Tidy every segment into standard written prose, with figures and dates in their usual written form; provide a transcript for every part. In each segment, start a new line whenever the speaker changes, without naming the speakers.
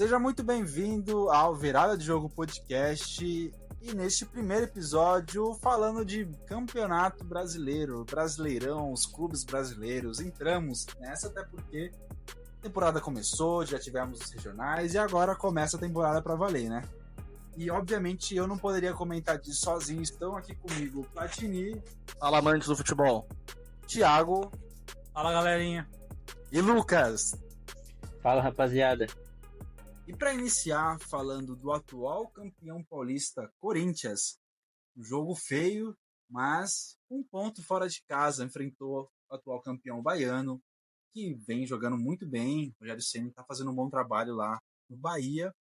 Seja muito bem-vindo ao Virada de Jogo Podcast e neste primeiro episódio falando de campeonato brasileiro, Brasileirão, os clubes brasileiros. Entramos nessa até porque a temporada começou, já tivemos os regionais e agora começa a temporada para valer, né? E obviamente eu não poderia comentar disso sozinho, estão aqui comigo Platini.
Fala, amantes do futebol.
Thiago.
Fala, galerinha.
E Lucas.
Fala, rapaziada.
E para iniciar falando do atual campeão paulista Corinthians, um jogo feio, mas um ponto fora de casa, enfrentou o atual campeão baiano, que vem jogando muito bem. O Rogério Ceni está fazendo um bom trabalho lá no Bahia,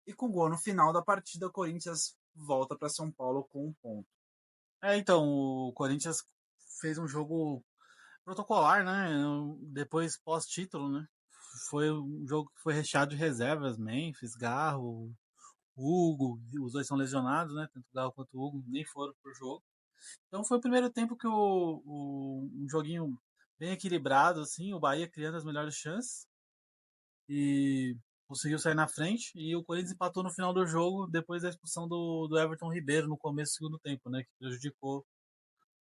e com gol no final da partida, o Corinthians volta para São Paulo com um ponto.
Então, o Corinthians fez um jogo protocolar, né? Depois pós-título, né? Foi um jogo que foi recheado de reservas, Memphis, Garro, Hugo, os dois são lesionados, né? Tanto o Garro quanto o Hugo nem foram pro jogo. Então foi o primeiro tempo que um joguinho bem equilibrado, assim, o Bahia criando as melhores chances e conseguiu sair na frente, e o Corinthians empatou no final do jogo depois da expulsão do Everton Ribeiro no começo do segundo tempo, né? Que prejudicou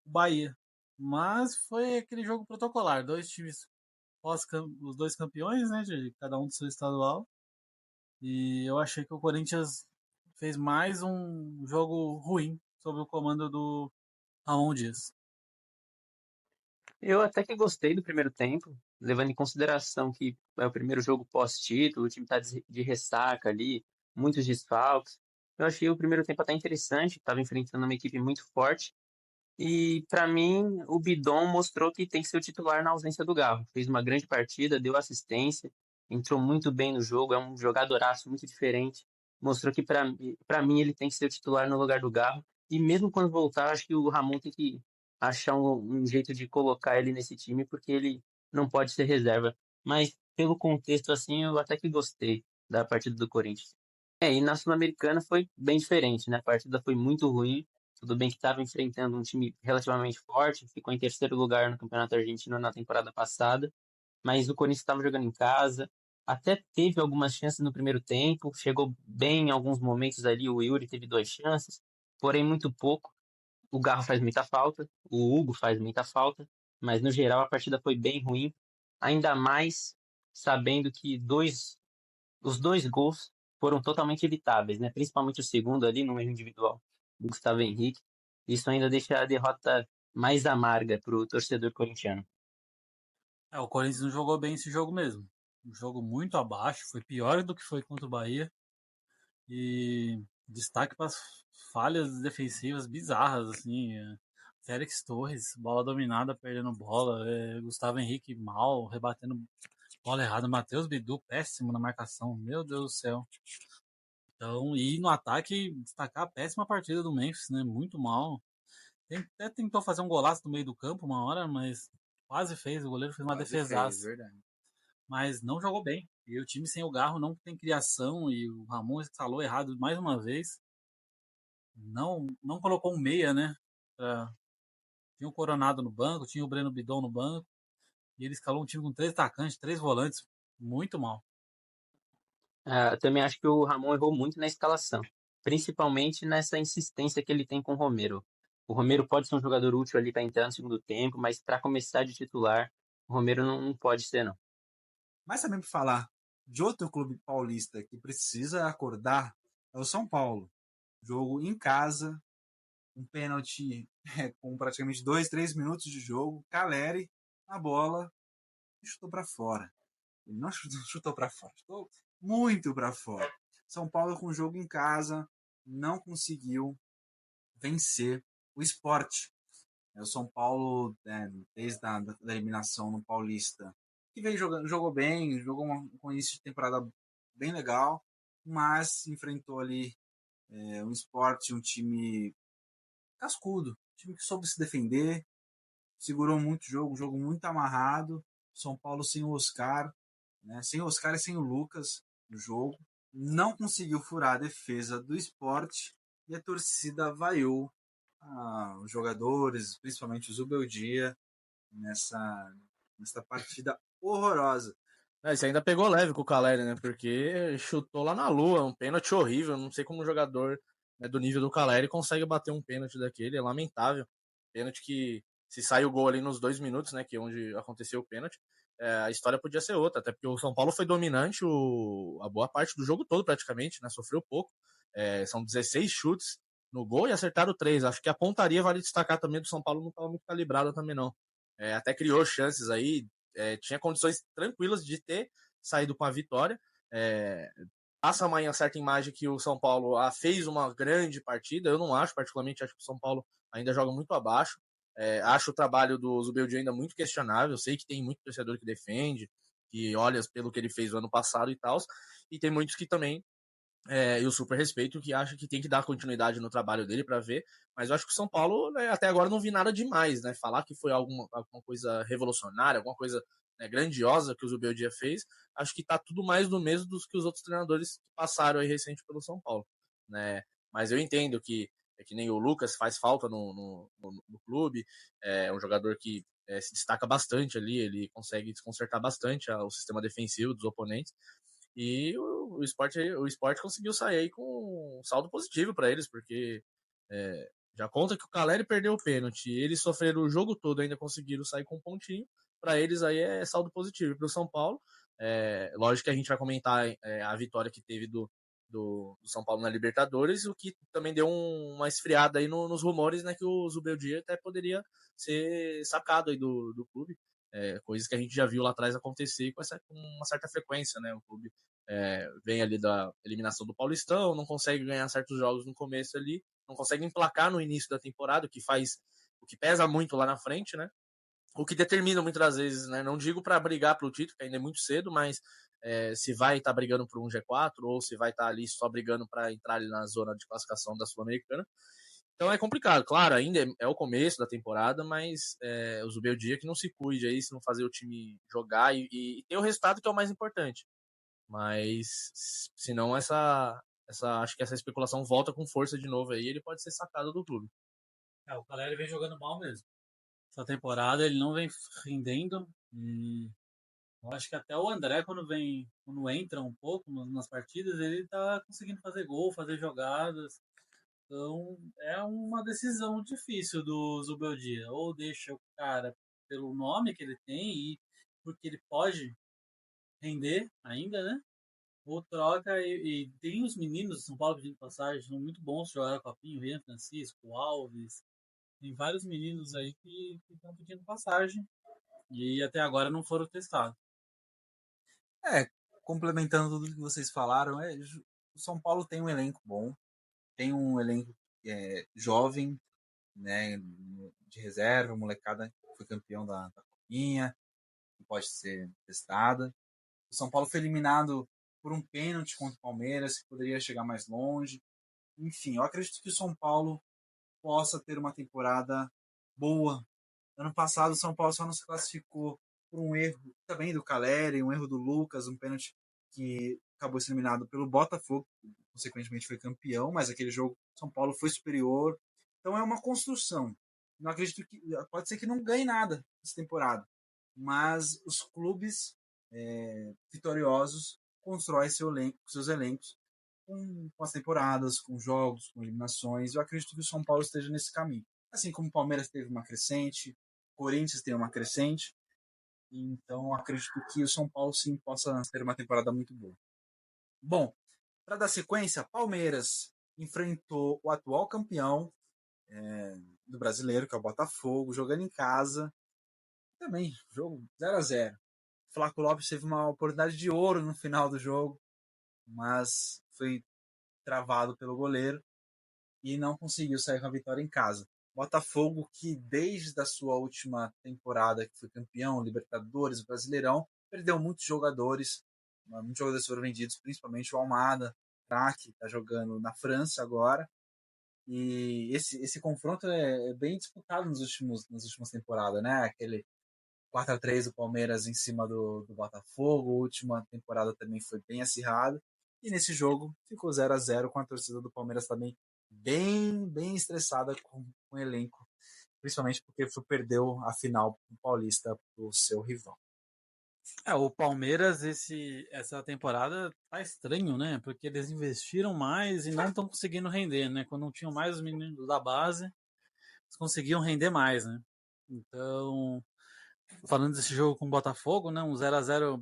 o Bahia. Mas foi aquele jogo protocolar, dois times os dois campeões, né, de cada um do seu estadual. E eu achei que o Corinthians fez mais um jogo ruim sob o comando do Ramon Dias.
Eu até que gostei do primeiro tempo, levando em consideração que é o primeiro jogo pós-título, o time tá de ressaca ali, muitos desfalques. Eu achei o primeiro tempo até interessante, estava enfrentando uma equipe muito forte. E para mim, o Bidon mostrou que tem que ser o titular na ausência do Garro. Fez uma grande partida, deu assistência, entrou muito bem no jogo, é um jogadoraço muito diferente. Mostrou que para mim ele tem que ser o titular no lugar do Garro. E mesmo quando voltar, acho que o Ramon tem que achar um jeito de colocar ele nesse time, porque ele não pode ser reserva. Mas pelo contexto assim, eu até que gostei da partida do Corinthians. E na Sul-Americana foi bem diferente, né? A partida foi muito ruim. Tudo bem que estava enfrentando um time relativamente forte, ficou em terceiro lugar no Campeonato Argentino na temporada passada, mas o Corinthians estava jogando em casa, até teve algumas chances no primeiro tempo, chegou bem em alguns momentos ali, o Yuri teve duas chances, porém muito pouco. O Garro faz muita falta, o Hugo faz muita falta, mas no geral a partida foi bem ruim, ainda mais sabendo que os dois gols foram totalmente evitáveis, né? Principalmente o segundo ali, no erro individual do Gustavo Henrique. Isso ainda deixa a derrota mais amarga para o torcedor corintiano.
O Corinthians não jogou bem esse jogo mesmo. Um jogo muito abaixo, foi pior do que foi contra o Bahia. E destaque para as falhas defensivas bizarras, assim. Félix Torres, bola dominada, perdendo bola. Gustavo Henrique mal, rebatendo bola errada. Matheus Bidu, péssimo na marcação. Meu Deus do céu. Então, e no ataque, destacar a péssima partida do Memphis, né? Muito mal. Até tentou fazer um golaço no meio do campo uma hora, mas quase fez. O goleiro fez uma defesaça. Mas não jogou bem. E o time sem o Garro não tem criação, e o Ramon escalou errado mais uma vez. Não colocou um meia, né? Tinha o Coronado no banco, tinha o Breno Bidon no banco. E ele escalou um time com 3 atacantes, 3 volantes. Muito mal.
Eu também acho que o Ramon errou muito na escalação, principalmente nessa insistência que ele tem com o Romero. O Romero pode ser um jogador útil ali para entrar no segundo tempo, mas para começar de titular, o Romero não pode ser, não.
Mas também para falar de outro clube paulista que precisa acordar é o São Paulo. Jogo em casa, um pênalti com praticamente 2, 3 minutos de jogo. Caleri na bola e chutou para fora. Ele não chutou para fora, chutou muito para fora. São Paulo com o jogo em casa não conseguiu vencer o Sport. O São Paulo, desde a da eliminação no Paulista, que veio jogando, jogou bem, jogou com início de temporada bem legal, mas enfrentou ali um Sport, um time cascudo, um time que soube se defender, segurou muito o jogo, um jogo muito amarrado. São Paulo sem o Oscar, né, sem o Oscar e sem o Lucas no jogo, não conseguiu furar a defesa do Sport e a torcida vaiou os jogadores, principalmente o Zubeldia, nessa partida horrorosa.
Você ainda pegou leve com o Caleri, né? Porque chutou lá na lua, um pênalti horrível. Não sei como um jogador, né, do nível do Caleri consegue bater um pênalti daquele, é lamentável. Pênalti que, se sai o gol ali nos 2 minutos, né? Que é onde aconteceu o pênalti, a história podia ser outra, até porque o São Paulo foi dominante a boa parte do jogo todo, praticamente, né? Sofreu pouco. São 16 chutes no gol e acertaram 3. Acho que a pontaria vale destacar também do São Paulo, não estava muito calibrada também, não. Até criou chances aí, tinha condições tranquilas de ter saído com a vitória. Passa amanhã certa imagem que o São Paulo fez uma grande partida. Eu não acho, particularmente, acho que o São Paulo ainda joga muito abaixo. Acho o trabalho do Zubeldia ainda muito questionável. Sei que tem muito torcedor que defende, que olha pelo que ele fez no ano passado e tal. E tem muitos que também eu super respeito, que acha que tem que dar continuidade no trabalho dele para ver, mas eu acho que o São Paulo, né, até agora não vi nada demais, né? Falar que foi alguma coisa revolucionária, alguma coisa, né, grandiosa que o Zubeldia fez, acho que tá tudo mais do mesmo dos que os outros treinadores que passaram aí recente pelo São Paulo, né? Mas eu entendo que é que nem o Lucas faz falta no clube, é um jogador que se destaca bastante ali, ele consegue desconcertar bastante o sistema defensivo dos oponentes. E o esporte conseguiu sair aí com um saldo positivo para eles, porque já conta que o Caleri perdeu o pênalti, eles sofreram o jogo todo, ainda conseguiram sair com um pontinho. Para eles aí é saldo positivo. Para o São Paulo, lógico que a gente vai comentar a vitória que teve do São Paulo na Libertadores, o que também deu uma esfriada aí nos rumores, né, que o Zubeldia até poderia ser sacado aí do clube. Coisas que a gente já viu lá atrás acontecer com uma certa frequência, né? O clube vem ali da eliminação do Paulistão, não consegue ganhar certos jogos no começo ali, não consegue emplacar no início da temporada, o que pesa muito lá na frente, né? O que determina muitas das vezes, né? Não digo para brigar pelo título, que ainda é muito cedo, mas se vai estar brigando por um G4 ou se vai estar ali só brigando para entrar ali na zona de classificação da Sul-Americana. Então é complicado, claro, ainda é o começo da temporada, mas o Zubeldia que não se cuide aí, se não fazer o time jogar e ter o resultado que é o mais importante. Mas senão acho que essa especulação volta com força de novo aí, ele pode ser sacado do clube.
O Caleri vem jogando mal mesmo. Essa temporada ele não vem rendendo. E eu acho que até o André, quando entra um pouco nas partidas, ele tá conseguindo fazer gol, fazer jogadas. Então é uma decisão difícil do Zubeldia. Ou deixa o cara pelo nome que ele tem e porque ele pode render ainda, né? Ou troca e tem os meninos de São Paulo pedindo passagem, são muito bons jogar Copinho, Rian Francisco, Alves. Tem vários meninos aí que estão pedindo passagem e até agora não foram testados.
Complementando tudo que vocês falaram, o São Paulo tem um elenco bom, tem um elenco jovem, né, de reserva, molecada que foi campeão da Copinha, que pode ser testada. O São Paulo foi eliminado por um pênalti contra o Palmeiras, que poderia chegar mais longe. Enfim, eu acredito que o São Paulo possa ter uma temporada boa. Ano passado, o São Paulo só não se classificou por um erro também do Caleri, um erro do Lucas, um pênalti que acabou sendo eliminado pelo Botafogo, que consequentemente foi campeão, mas aquele jogo São Paulo foi superior. Então é uma construção. Não acredito que pode ser que não ganhe nada essa temporada, mas os clubes vitoriosos constroem seus elencos com as temporadas, com jogos, com eliminações. Eu acredito que o São Paulo esteja nesse caminho. Assim como o Palmeiras teve uma crescente, o Corinthians teve uma crescente. Então, acredito que o São Paulo sim possa ter uma temporada muito boa. Bom, para dar sequência, Palmeiras enfrentou o atual campeão do brasileiro, que é o Botafogo, jogando em casa. Também, jogo 0-0. Flávio Lopes teve uma oportunidade de ouro no final do jogo, mas foi travado pelo goleiro e não conseguiu sair com a vitória em casa. Botafogo, que desde a sua última temporada, que foi campeão, Libertadores, Brasileirão, perdeu muitos jogadores foram vendidos, principalmente o Almada, que está jogando na França agora. E esse confronto é bem disputado nas últimas temporadas, né? Aquele 4-3 do Palmeiras em cima do Botafogo, a última temporada também foi bem acirrada. E nesse jogo ficou 0-0 com a torcida do Palmeiras também bem estressada com o elenco, principalmente porque perdeu a final do Paulista para o seu rival.
O Palmeiras essa temporada tá estranho, né? Porque eles investiram mais e não estão conseguindo render, né? Quando não tinham mais os meninos da base, eles conseguiam render mais, né? Então, falando desse jogo com o Botafogo, né? Um 0-0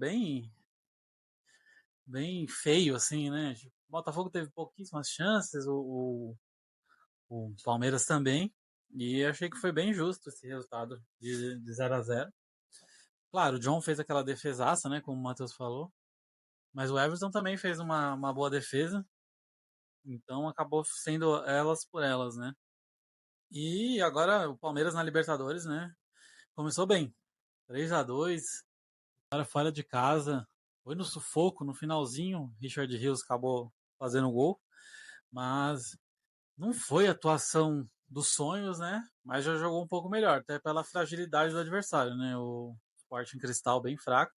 bem feio, assim, né? O Botafogo teve pouquíssimas chances, o Palmeiras também. E achei que foi bem justo esse resultado de 0-0. Claro, o John fez aquela defesaça, né? Como o Matheus falou. Mas o Everton também fez uma boa defesa. Então acabou sendo elas por elas, né? E agora o Palmeiras na Libertadores, né? Começou bem. 3-2. Agora fora de casa. Foi no sufoco, no finalzinho. Richard Rios acabou fazendo o gol. Mas não foi a atuação dos sonhos, né? Mas já jogou um pouco melhor, até pela fragilidade do adversário, né? O Sporting Cristal bem fraco.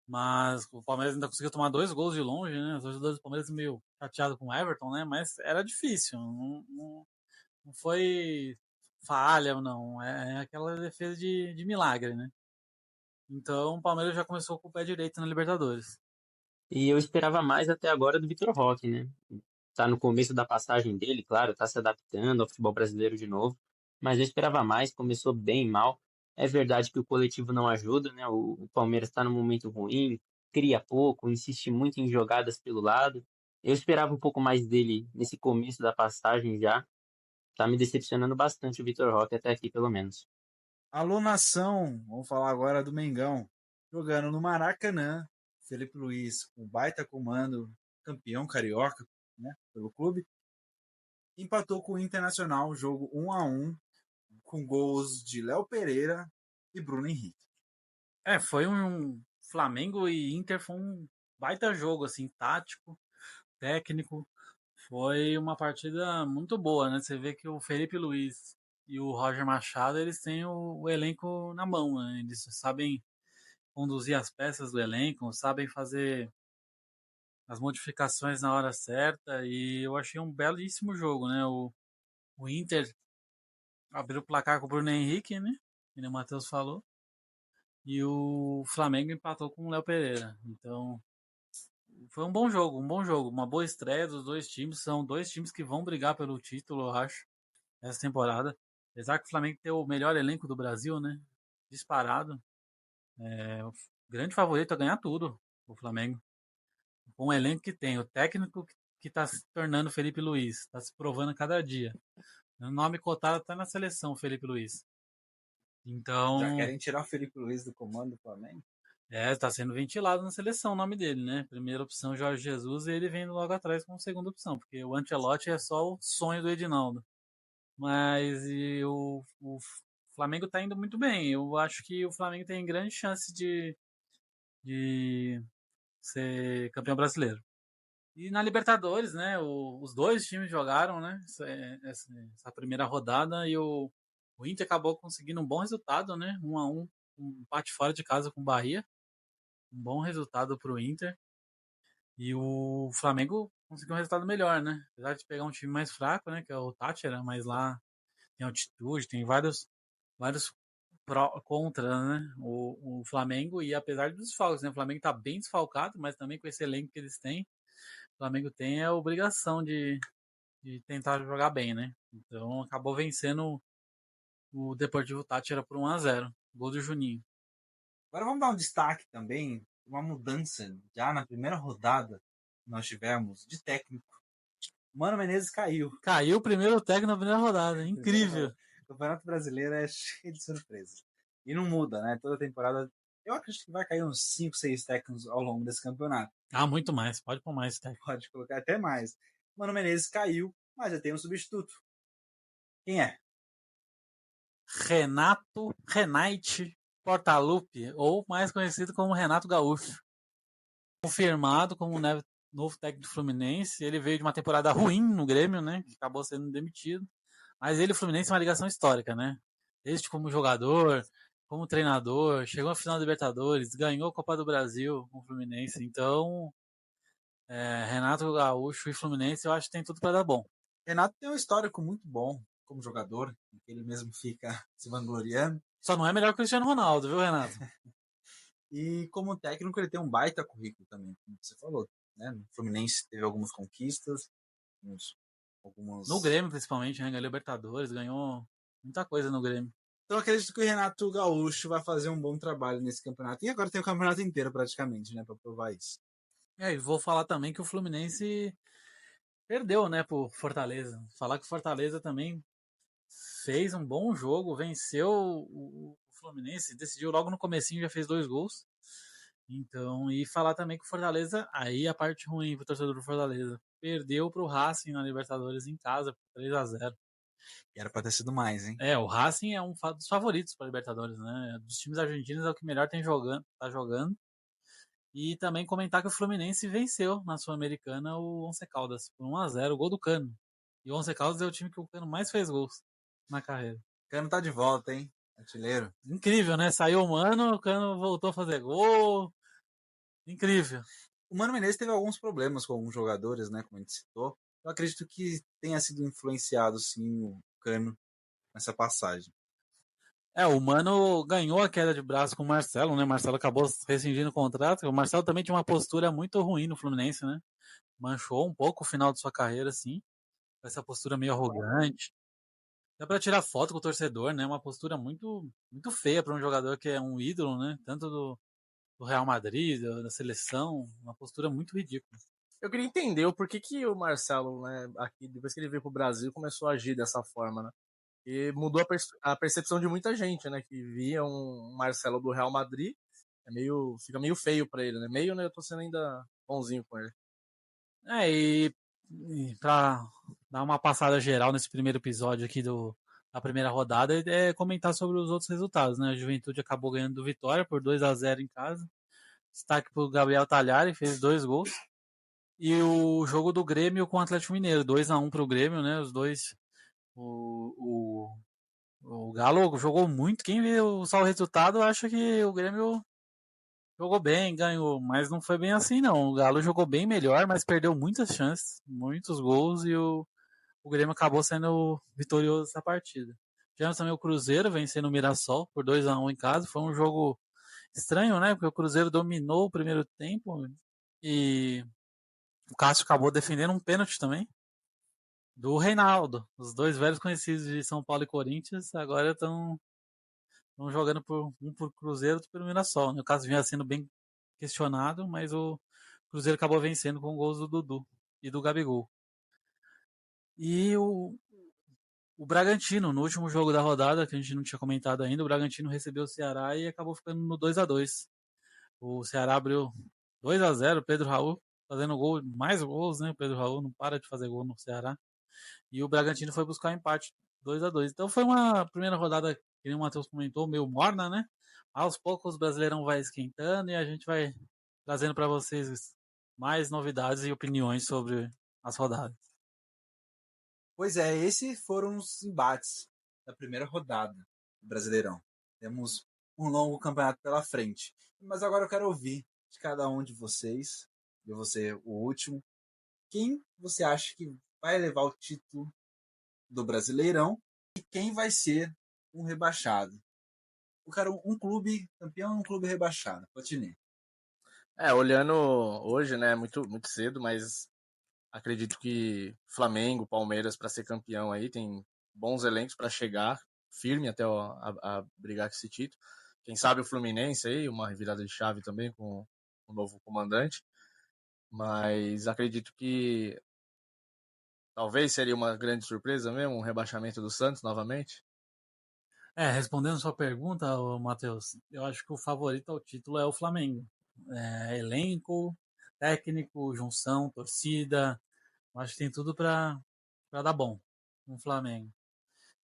Mas o Palmeiras ainda conseguiu tomar 2 gols de longe, né? Os torcedores do Palmeiras meio chateados com o Everton, né? Mas era difícil. Não foi falha, não. É aquela defesa de milagre, né? Então o Palmeiras já começou com o pé direito na Libertadores.
E eu esperava mais até agora do Vitor Roque, né? Tá no começo da passagem dele, claro, tá se adaptando ao futebol brasileiro de novo, mas eu esperava mais, começou bem mal. É verdade que o coletivo não ajuda, né? O Palmeiras está num momento ruim, cria pouco, insiste muito em jogadas pelo lado. Eu esperava um pouco mais dele nesse começo da passagem já. Tá me decepcionando bastante o Vitor Roque até aqui, pelo menos.
Alô, nação! Vamos falar agora do Mengão. Jogando no Maracanã, Felipe Luiz, com baita comando, campeão carioca, né, pelo clube, empatou com o Internacional, jogo 1-1, com gols de Léo Pereira e Bruno Henrique.
Foi um Flamengo e Inter foi um baita jogo, assim, tático, técnico. Foi uma partida muito boa, né? Você vê que o Felipe Luiz e o Roger Machado, eles têm o elenco na mão, né? Eles sabem conduzir as peças do elenco, sabem fazer as modificações na hora certa e eu achei um belíssimo jogo, né? O Inter abriu o placar com o Bruno Henrique, né? Como o Matheus falou. E o Flamengo empatou com o Léo Pereira. Então, foi um bom jogo, uma boa estreia dos dois times. São dois times que vão brigar pelo título, eu acho, essa temporada. Apesar que o Flamengo tem o melhor elenco do Brasil, né? Disparado. É o grande favorito a ganhar tudo, o Flamengo. Com o elenco que tem, o técnico que está se tornando Felipe Luiz, está se provando a cada dia. O nome cotado está na seleção, Felipe Luiz.
Já
Então,
querem tirar o Felipe Luiz do comando do Flamengo?
está sendo ventilado na seleção o nome dele, né? Primeira opção, Jorge Jesus, e ele vem logo atrás como segunda opção, porque o Ancelotti é só o sonho do Edinaldo. Mas o Flamengo está indo muito bem. Eu acho que o Flamengo tem grande chance de ser campeão brasileiro. E na Libertadores, né? Os dois times jogaram, né? Essa primeira rodada e o Inter acabou conseguindo um bom resultado, né? 1-1, um empate fora de casa com o Bahia. Um bom resultado para o Inter. E o Flamengo conseguiu um resultado melhor, né? Apesar de pegar um time mais fraco, né? Que é o Tátira, mas lá tem altitude, tem vários contra, né? O Flamengo, e apesar dos desfalques, né? O Flamengo tá bem desfalcado, mas também com esse elenco que eles têm, o Flamengo tem a obrigação de tentar jogar bem, né? Então acabou vencendo o Deportivo Táchira por 1-0. Gol do Juninho.
Agora vamos dar um destaque também, uma mudança já na primeira rodada que nós tivemos de técnico. Mano Menezes caiu.
Caiu o primeiro técnico na primeira rodada. Incrível.
O Campeonato Brasileiro é cheio de surpresas. E não muda, né? Toda temporada. Eu acredito que vai cair uns 5, 6 técnicos ao longo desse campeonato.
Muito mais. Pode pôr mais técnico.
Pode colocar até mais. Mano Menezes caiu, mas já tem um substituto. Quem é?
Renato Renate Portaluppi, ou mais conhecido como Renato Gaúcho. Confirmado como novo técnico do Fluminense. Ele veio de uma temporada ruim no Grêmio, né? Que acabou sendo demitido. Mas ele e o Fluminense é uma ligação histórica, né? Desde como jogador, como treinador, chegou à final da Libertadores, ganhou a Copa do Brasil com o Fluminense. Então, Renato Gaúcho e Fluminense, eu acho que tem tudo para dar bom.
Renato tem um histórico muito bom como jogador, que ele mesmo fica se vangloriando.
Só não é melhor que o Cristiano Ronaldo, viu, Renato?
E como técnico ele tem um baita currículo também, como você falou, né? No Fluminense teve algumas conquistas, algumas...
No Grêmio, principalmente, né? Ganhou Libertadores, ganhou muita coisa no Grêmio.
Então acredito que o Renato Gaúcho vai fazer um bom trabalho nesse campeonato. E agora tem o campeonato inteiro praticamente, né, para provar isso.
E vou falar também que o Fluminense perdeu, né, pro Fortaleza. Falar que o Fortaleza também fez um bom jogo, venceu o Fluminense, decidiu logo no comecinho, já fez 2 gols. Então, e falar também que o Fortaleza, aí a parte ruim pro torcedor do Fortaleza, perdeu pro Racing na Libertadores em casa, por 3-0.
E era para ter sido mais, hein?
O Racing é um dos favoritos para Libertadores, né? Dos times argentinos é o que melhor tá jogando. E também comentar que o Fluminense venceu na Sul-Americana o Once Caldas por 1-0, o gol do Cano. E o Once Caldas é o time que o Cano mais fez gols na carreira.
O Cano tá de volta, hein? Artilheiro.
Incrível, né? Saiu o Mano, o Cano voltou a fazer gol. Incrível.
O Mano Menezes teve alguns problemas com alguns jogadores, né, como a gente citou. Eu acredito que tenha sido influenciado, sim, o Cano nessa passagem.
O Mano ganhou a queda de braço com o Marcelo, né? O Marcelo acabou rescindindo o contrato. O Marcelo também tinha uma postura muito ruim no Fluminense, né? Manchou um pouco o final de sua carreira, assim. Com essa postura meio arrogante. Dá pra tirar foto com o torcedor, né? Uma postura muito, muito feia para um jogador que é um ídolo, né? Tanto do Real Madrid, da seleção. Uma postura muito ridícula.
Eu queria entender o porquê que o Marcelo, né, aqui, depois que ele veio pro Brasil, começou a agir dessa forma, né? E mudou a percepção de muita gente, né? Que via um Marcelo do Real Madrid, fica meio feio pra ele, né? Meio, né? Eu tô sendo ainda bonzinho com ele.
E pra dar uma passada geral nesse primeiro episódio aqui da primeira rodada, é comentar sobre os outros resultados, né? A Juventude acabou ganhando do Vitória por 2-0 em casa. Destaque pro Gabriel Talhari, fez 2 gols. E o jogo do Grêmio com o Atlético Mineiro, 2-1 pro Grêmio, né? Os dois. O Galo jogou muito. Quem viu só o resultado acha que o Grêmio jogou bem, ganhou, mas não foi bem assim não. O Galo jogou bem melhor, mas perdeu muitas chances, muitos gols e o Grêmio acabou sendo vitorioso nessa partida. Tivemos também o Cruzeiro vencendo o Mirassol por 2-1 em casa. Foi um jogo estranho, né? Porque o Cruzeiro dominou o primeiro tempo e o Cássio acabou defendendo um pênalti também do Reinaldo. Os dois velhos conhecidos de São Paulo e Corinthians agora estão jogando por Cruzeiro e outro pelo Mirassol. Né? O Cássio vinha sendo bem questionado, mas o Cruzeiro acabou vencendo com gols do Dudu e do Gabigol. E o Bragantino, no último jogo da rodada, que a gente não tinha comentado ainda, o Bragantino recebeu o Ceará e acabou ficando no 2-2. O Ceará abriu 2-0, Pedro Raul fazendo gol, mais gols, né? O Pedro Raul não para de fazer gol no Ceará. E o Bragantino foi buscar um empate 2-2. Então foi uma primeira rodada, que o Matheus comentou, meio morna, né? Aos poucos o Brasileirão vai esquentando e a gente vai trazendo para vocês mais novidades e opiniões sobre as rodadas.
Pois é, esses foram os embates da primeira rodada do Brasileirão. Temos um longo campeonato pela frente. Mas agora eu quero ouvir de cada um de vocês, de você o último, quem você acha que vai levar o título do Brasileirão e quem vai ser um rebaixado. Eu quero um clube campeão e um clube rebaixado. Platini.
Olhando hoje, né, muito cedo, mas acredito que Flamengo, Palmeiras para ser campeão aí tem bons elencos para chegar firme até a brigar com esse título. Quem sabe o Fluminense aí, uma revirada de chave também com o novo comandante. Mas acredito que talvez seria uma grande surpresa mesmo, um rebaixamento do Santos novamente.
Respondendo sua pergunta, Matheus, eu acho que o favorito ao título é o Flamengo. Elenco, técnico, junção, torcida, eu acho que tem tudo para dar bom no Flamengo.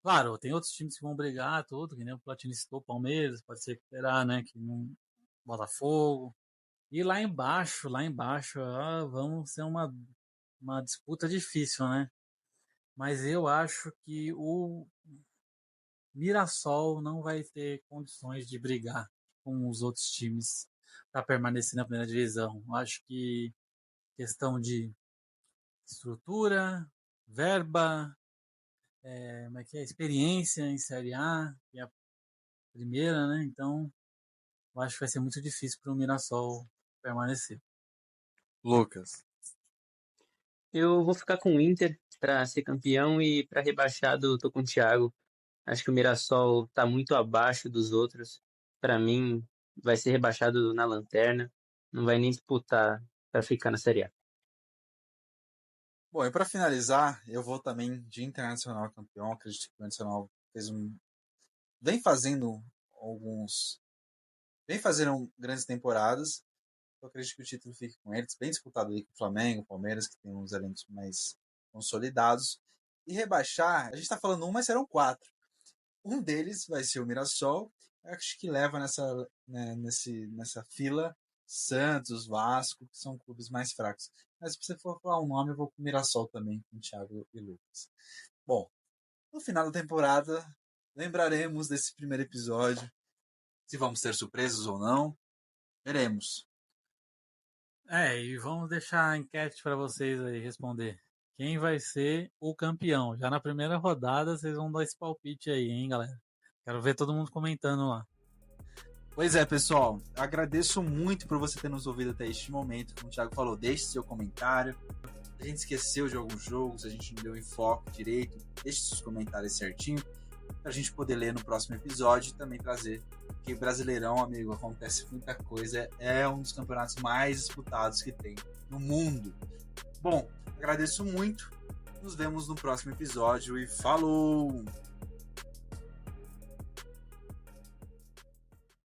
Claro, tem outros times que vão brigar, tudo, que nem o Platini citou, Palmeiras, pode ser que terá, né, que não Botafogo. E lá embaixo, vamos ser uma disputa difícil, né? Mas eu acho que o Mirassol não vai ter condições de brigar com os outros times para permanecer na primeira divisão. Eu acho que questão de estrutura, verba, como é que é? Experiência em Série A, que é a primeira, né? Então, eu acho que vai ser muito difícil para o Mirassol permanecer.
Lucas.
Eu vou ficar com o Inter para ser campeão e para rebaixado, tô com o Thiago. Acho que o Mirassol tá muito abaixo dos outros. Para mim, vai ser rebaixado na lanterna. Não vai nem disputar para ficar na Série A.
Bom, e para finalizar, eu vou também de Internacional campeão. Acredito que o Internacional vem fazendo grandes temporadas. Eu acredito que o título fique com eles, bem disputado aí com o Flamengo, Palmeiras, que tem uns elencos mais consolidados. E rebaixar, a gente está falando mas serão 4. Um deles vai ser o Mirassol, acho que leva nessa fila Santos, Vasco, que são clubes mais fracos. Mas se você for falar um nome, eu vou com o Mirassol também, com o Thiago e Lucas. Bom, no final da temporada, lembraremos desse primeiro episódio, se vamos ter surpresas ou não, veremos.
E vamos deixar a enquete para vocês aí responder. Quem vai ser o campeão? Já na primeira rodada, vocês vão dar esse palpite aí, hein, galera? Quero ver todo mundo comentando lá.
Pois é, pessoal. Agradeço muito por você ter nos ouvido até este momento. Como o Thiago falou, deixe seu comentário. Se a gente esqueceu de algum jogo, se a gente não deu enfoque direito, deixe seus comentários certinho para a gente poder ler no próximo episódio e também trazer. Porque Brasileirão, amigo, acontece muita coisa. É um dos campeonatos mais disputados que tem no mundo. Bom, agradeço muito. Nos vemos no próximo episódio e falou!